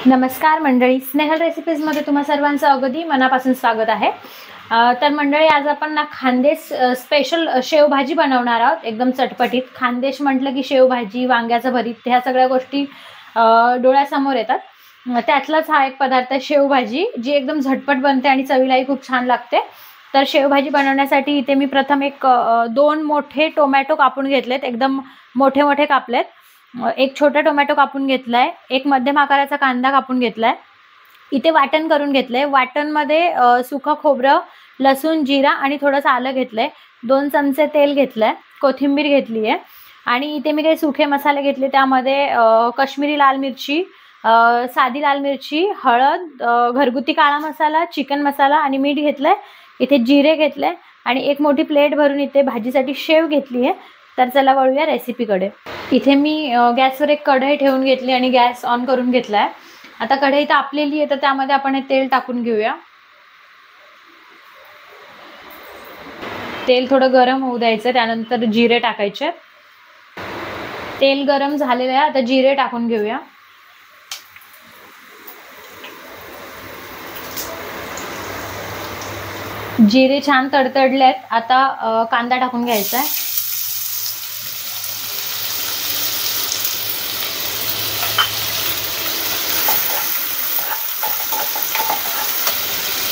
नमस्कार मंडळी, स्नेहल रेसिपीजमध्ये तुम्हा सर्वांचं अगदी मनापासून स्वागत आहे। तर मंडळी, आज आपण ना खानदेश स्पेशल शेवभाजी बनवणार आहोत। एकदम चटपटीत। खानदेश म्हटलं की शेवभाजी, वांग्याचं भरीत, ह्या सगळ्या गोष्टी डोळ्यासमोर येतात। त्यातलाच हा एक पदार्थ शेवभाजी, जी एकदम झटपट बनते आणि चवीलाही खूप छान लागते। तर शेवभाजी बनवण्यासाठी इथे मी प्रथम दोन मोठे टोमॅटो कापून घेतलेत, एकदम मोठे मोठे कापलेत। एक छोटा टोमॅटो कापून घेतलाय, एक मध्यम आकाराचा कांदा कापून घेतलाय। इथे वाटण करून घेतलंय। वाटणमध्ये सुका खोबरं, लसूण, जिरा आणि थोडंसं आलं घेतलंय। 2 चमचे तेल घेतलंय, कोथिंबीर घेतली आहे आणि इथे मी काही सुखे मसाले घेतले। त्यामध्ये काश्मीरी लाल मिरची, साधी लाल मिरची, हळद, घरगुती काळा मसाला, चिकन मसाला आणि मीठ घेतलंय। इथे जिरे घेतले आणि एक मोठी प्लेट भरून इथे भाजीसाठी शेव घेतली आहे। तर चला वळूया रेसिपीकडे। इथे मी गॅसवर एक कढई ठेवून घेतली आणि गॅस ऑन करून घेतलाय। आता कढई तापलेली आहे, तर त्यामध्ये आपण हे तेल टाकून घेऊया। तेल थोडं गरम होऊ द्यायचं, त्यानंतर जिरे टाकायचे। तेल गरम झालेलं आहे, आता जिरे टाकून घेऊया। जिरे छान तडतडलेत, आता कांदा टाकून घ्यायचा आहे।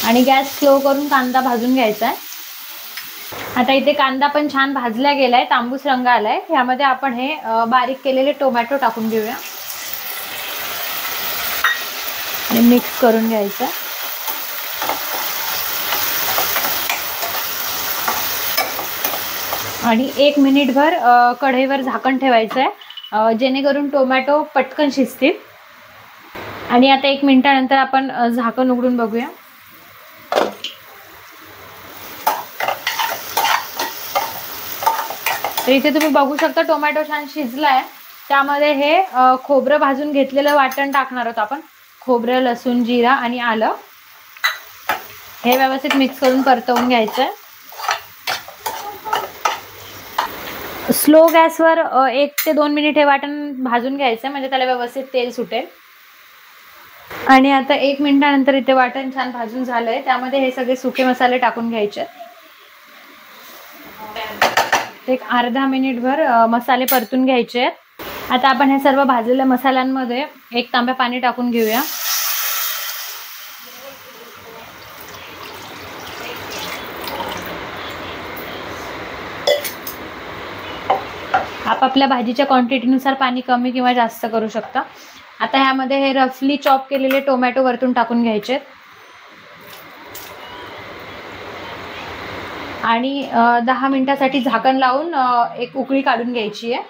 आणि गॅस स्लो करून कांदा भाजून घ्यायचा आहे। आता इथे कांदा पण छान भाजला गेलाय, तांबूस रंग आलाय। यामध्ये आपण हे बारीक केलेले टोमॅटो टाकून घेऊया आणि मिक्स करून घ्यायचं। आणि 1 मिनिटभर कढईवर झाकण ठेवायचं आहे, जेणेकरून टोमॅटो पटकन शिजतील। आणि आता 1 मिनिटानंतर आपण झाकण उघडून बघूया। तर इथे तुम्ही बघू शकता टोमॅटो छान शिजलाय। त्यामध्ये हे खोबरं भाजून घेतलेलं वाटण टाकणार आहोत आपण। खोबरं, लसूण, जिरा आणि आलं हे व्यवस्थित मिक्स करून परतवून घ्यायचंय। स्लो गॅसवर 1 ते 2 मिनिट हे वाटण भाजून घ्यायचंय, म्हणजे त्याला व्यवस्थित तेल सुटेल। आणि आता 1 मिनिटानंतर इथे वाटण छान भाजून झालंय, त्यामध्ये हे सगळे सुके मसाले टाकून घ्यायचे। एक अर्धा मिनिटभर मसाले परतून घ्यायचे। आता आपण हे सर्व भाजलेल्या मसाल्यांमध्ये 1 तांब्या पाणी टाकून घेऊया। आपापल्या भाजीच्या क्वांटिटीनुसार पाणी कमी किंवा जास्त करू शकता। आता ह्यामध्ये हे रफली चॉप केलेले टोमॅटो वरतून टाकून घ्यायचे आणि 10 मिनिटांसाठी झाकण लावून एक उकळी काढून घ्यायची आहे,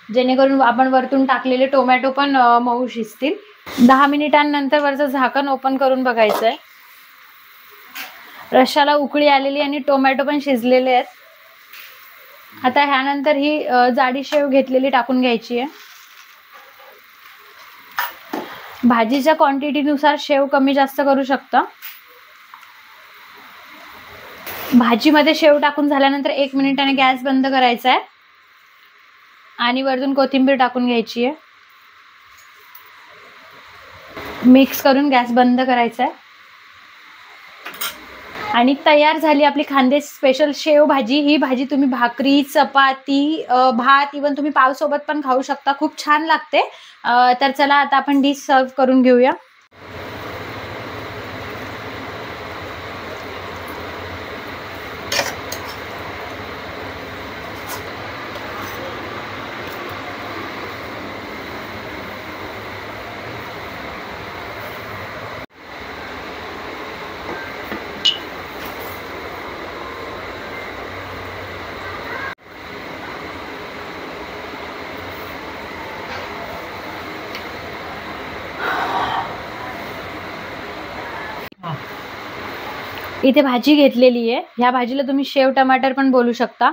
जेणेकरून आपण वरतून टाकलेले टोमॅटो पण मऊ शिजतील। 10 मिनिटांनंतर वरचं झाकण ओपन करून बघायचंय। रश्शाला उकळी आलेली आणि टोमॅटो पण शिजलेले आहेत। आता ह्यानंतर ही जाडी शेव घेतलेली टाकून घ्यायची आहे। भाजीच्या क्वांटिटीनुसार शेव कमी जास्त करू शकता। भाजीमध्ये शेव टाकून झाल्यानंतर 1 मिनिटाने गॅस बंद करायचा आहे आणि वरतून कोथिंबीर टाकून घ्यायची आहे। मिक्स करून गॅस बंद करायचा आहे आणि तयार झाली आपली खानदेश स्पेशल शेव भाजी। ही भाजी तुम्ही भाकरी, चपाती, भात, इवन तुम्ही पाव सोबत पण खाऊ शकता, खूप छान लागते। तर चला आता आपण डिश सर्व करून घेऊया। इथे भाजी घेतलेली आहे। ह्या भाजीला तुम्ही शेव टमाटर पण बोलू शकता।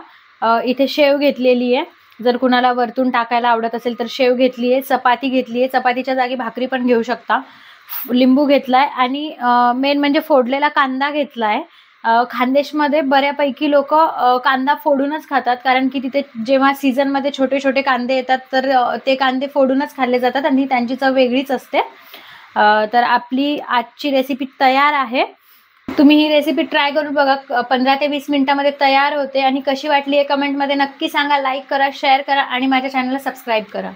इथे शेव घेतलेली आहे, जर कुणाला वरतून टाकायला आवडत असेल तर शेव घेतली आहे। चपाती घेतली आहे, चपातीच्या जागी भाकरी पण घेऊ शकता। लिंबू घेतलाय आणि मेन म्हणजे फोडलेला कांदा घेतलाय। खानदेशमध्ये बऱ्यापैकी लोक कांदा फोडूनच खातात, कारण की तिथे जेव्हा सीझनमध्ये छोटे छोटे कांदे येतात तर ते कांदे फोडूनच खाल्ले जातात आणि त्यांची चव वेगळीच असते। तर आपली आजची रेसिपी तयार आहे. तुम्ही ही रेसिपी ट्राय करून बघा. 15 ते 20 मिनिटांमध्ये तयार होते. आणि कशी वाटली हे कमेंटमध्ये नक्की सांगा. लाईक करा, शेअर करा आणि माझ्या चॅनलला सबस्क्राईब करा.